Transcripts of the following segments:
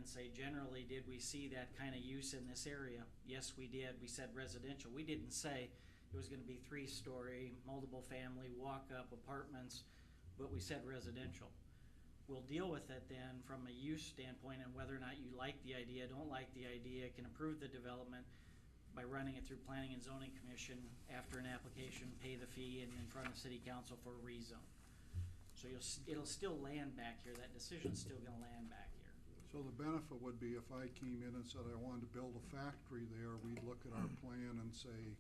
and say, generally, did we see that kind of use in this area? Yes, we did. We said residential. We didn't say it was going to be 3-story, multiple family, walk-up apartments, but we said residential. We'll deal with it then from a use standpoint and whether or not you like the idea, don't like the idea, can approve the development by running it through Planning and Zoning Commission after an application, pay the fee, and in front of City Council for a rezone. So it'll still land back here. That decision's still going to land back here. So the benefit would be if I came in and said I wanted to build a factory there, we'd look at our plan and say,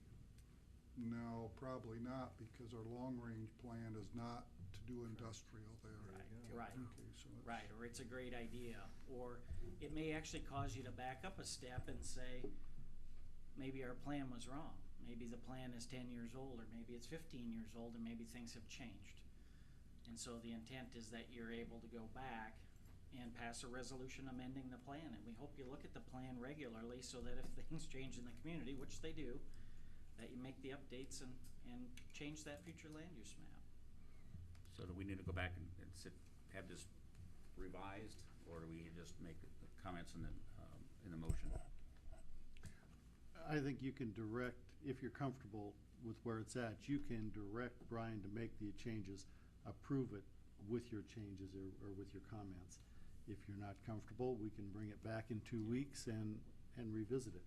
no, probably not, because our long-range plan is not to do industrial there. Right. Okay, so Right, or it's a great idea. Or it may actually cause you to back up a step and say, maybe our plan was wrong. Maybe the plan is 10 years old, or maybe it's 15 years old, and maybe things have changed. And so the intent is that you're able to go back and pass a resolution amending the plan. And we hope you look at the plan regularly so that if things change in the community, which they do, that you make the updates and change that future land use map. So do we need to go back and have this revised, or do we just make the comments in the motion? I think you can direct, if you're comfortable with where it's at, you can direct Brian to make the changes, approve it with your changes or with your comments. If you're not comfortable, we can bring it back in 2 weeks and revisit it.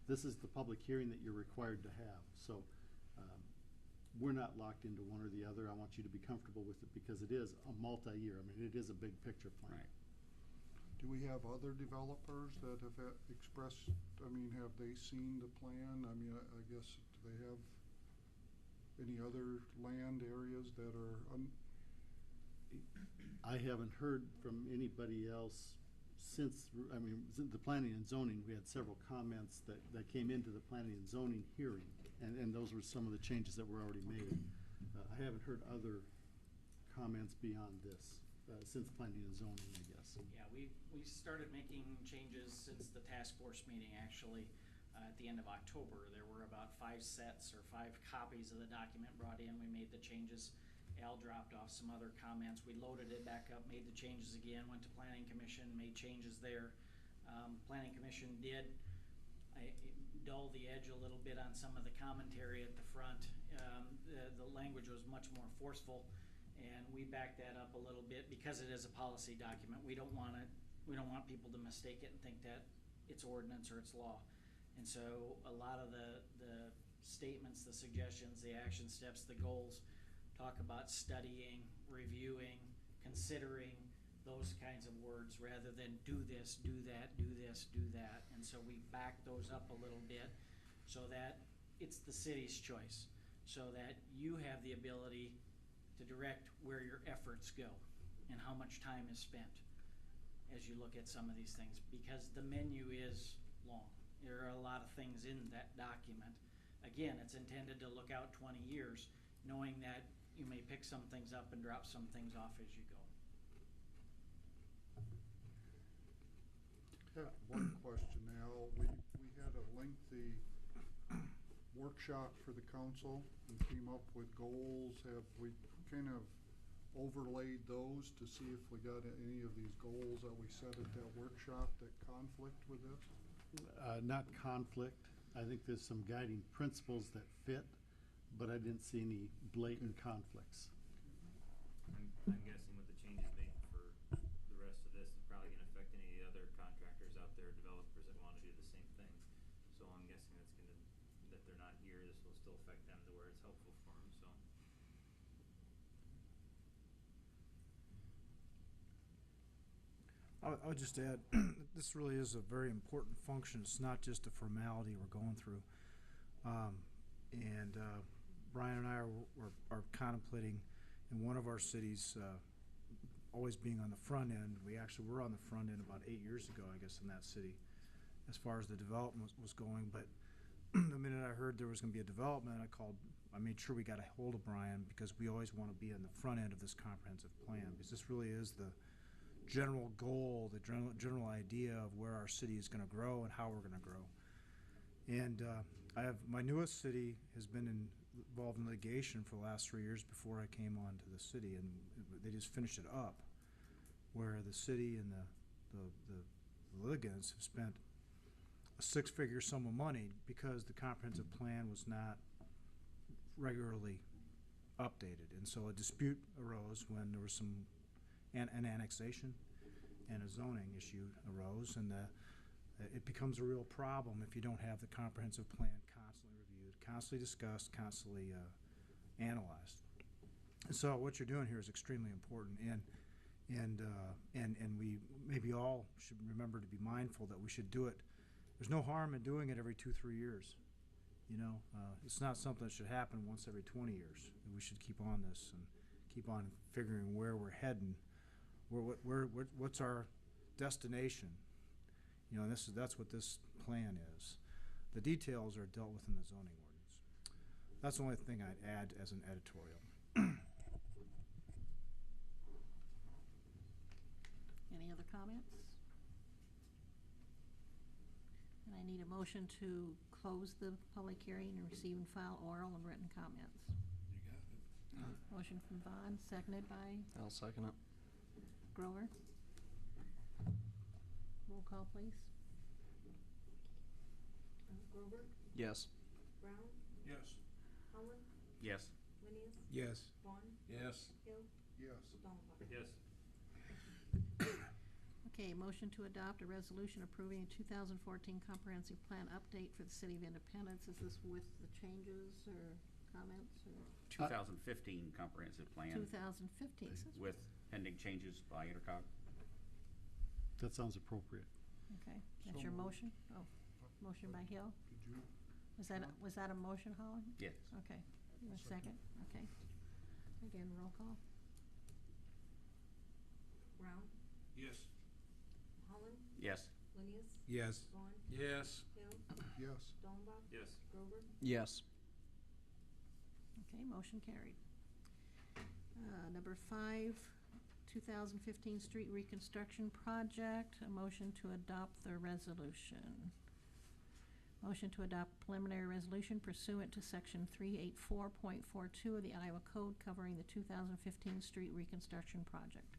This is the public hearing that you're required to have. So we're not locked into one or the other. I want you to be comfortable with it because it is a multi-year. I mean, it is a big picture plan. Right. do we have other developers that have expressed, I mean, have they seen the plan? I mean, I guess, do they have any other land areas that are I haven't heard from anybody else since, I mean, since the planning and zoning, we had several comments that came into the planning and zoning hearing, and those were some of the changes that were already made. I haven't heard other comments beyond this since planning and zoning, I guess. Yeah, we started making changes since the task force meeting, actually. At the end of October, there were about 5 sets or 5 copies of the document brought in. We made the changes. Al dropped off some other comments. We loaded it back up, made the changes again, went to Planning Commission, made changes there. Planning Commission did dull the edge a little bit on some of the commentary at the front. The language was much more forceful, and we backed that up a little bit because it is a policy document. We don't want people to mistake it and think that it's ordinance or it's law. And so a lot of the statements, the suggestions, the action steps, the goals talk about studying, reviewing, considering, those kinds of words, rather than do this, do that, do this, do that. And so we back those up a little bit so that it's the city's choice, so that you have the ability to direct where your efforts go and how much time is spent as you look at some of these things, because the menu is long. There are a lot of things in that document. Again, it's intended to look out 20 years, knowing that you may pick some things up and drop some things off as you go. Yeah, one question, Al. We had a lengthy workshop for the council and came up with goals. Have we kind of overlaid those to see if we got any of these goals that we set at that workshop that conflict with this? Not conflict. I think there's some guiding principles that fit, but I didn't see any blatant conflicts. I'm guessing with the changes made for the rest of this, it's probably going to affect any of the other contractors out there, developers that want to do the same thing. So I'm guessing that's going to, that they're not here, this will still affect them to where it's helpful for them. So. I would just add, this really is a very important function. It's not just a formality we're going through. Brian and I are contemplating in one of our cities always being on the front end. We actually were on the front end about 8 years ago, I guess, in that city as far as the development was going. But the minute I heard there was going to be a development, I made sure we got a hold of Brian, because we always want to be on the front end of this comprehensive plan, because this really is the general goal, the general idea of where our city is going to grow and how we're going to grow. And I have, my newest city has been involved in litigation for the last 3 years before I came on to the city, and they just finished it up, where the city and the litigants have spent a six-figure sum of money because the comprehensive plan was not regularly updated. And so a dispute arose when there was an annexation and a zoning issue arose, and it becomes a real problem if you don't have the comprehensive plan constantly reviewed, constantly discussed, constantly analyzed. And so what you're doing here is extremely important, and we maybe all should remember to be mindful that we should do it. There's no harm in doing it every 2-3 years. You know, it's not something that should happen once every 20 years. We should keep on this and keep on figuring where we're heading, what's our destination. You know, that's what this plan is. The details are dealt with in the zoning ordinance. That's the only thing I'd add as an editorial. Any other comments? And I need a motion to close the public hearing and receive and file oral and written comments. You got it. Motion from Vaughn, seconded by I'll second it. Grover. Roll call, please. Grover, Yes. Brown, Yes. Holland, Yes. Linneus, Yes. Vaughn, Yes. Hill, Yes. Dollenbach. Yes. Okay, motion to adopt a resolution approving a 2014 comprehensive plan update for the City of Independence. Is this with the changes or comments or 2015 comprehensive plan 2015? with pending changes by Intercog. That sounds appropriate. Okay, that's So your moved. motion? Oh, motion by Hill. Did you? Was that a motion, Holland? Yes. Okay, you want a second? Okay. Again, roll call. Brown, Yes. Holland, Yes. Linneus, Yes. Vaughn, Yes. Hill, Yes. Dollenbach, Yes. Grover, Yes. Okay, motion carried. Number 5, 2015 street reconstruction project, a motion to adopt the resolution. Motion to adopt preliminary resolution pursuant to section 384.42 of the Iowa Code covering the 2015 street reconstruction project.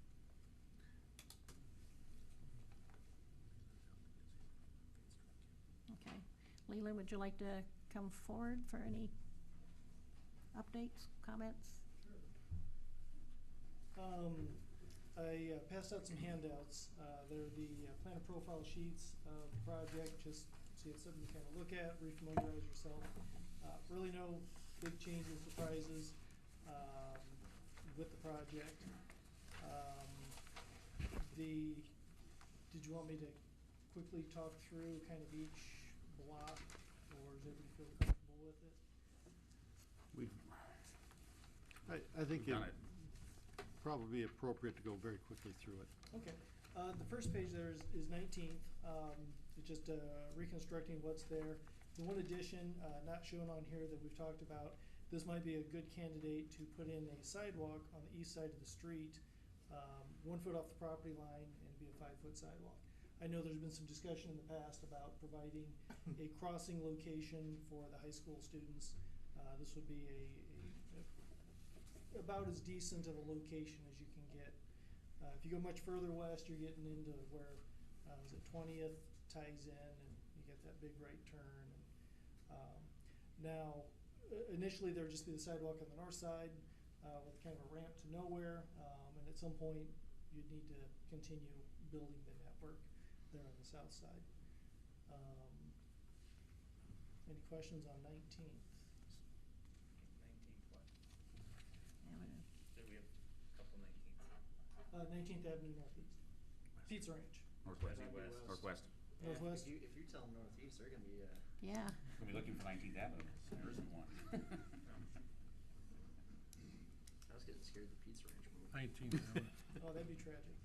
Okay. Leland, would you like to come forward for any updates, comments? I passed out some handouts. They're the plan of profile sheets of the project, just so you have something to kind of look at, refamiliarize yourself. Really no big changes, surprises with the project. Did you want me to quickly talk through kind of each block, or does everybody feel comfortable with it? We've I think done it it. probably be appropriate to go very quickly through it. Okay, the first page there is 19th. It's just reconstructing what's there. The one addition not shown on here that we've talked about, this might be a good candidate to put in a sidewalk on the east side of the street, 1 foot off the property line, and be a 5-foot sidewalk. I know there's been some discussion in the past about providing a crossing location for the high school students. This would be about as decent of a location as you can get. If you go much further west, you're getting into where is it 20th ties in, and you get that big right turn. Now, initially there would just be the sidewalk on the north side with kind of a ramp to nowhere, and at some point you'd need to continue building the network there on the south side. Any questions on 19th? 19th what? Yeah, we- So we have a couple 19th. 19th Avenue Northeast. Pizza Ranch. Northwest. That'd be west. Northwest. Northwest. If you tell them northeast, they're gonna be, Yeah, We'll be looking for 19th Avenue. There isn't one. I was getting scared of the pizza ranch move. 19th. Oh, that'd be tragic.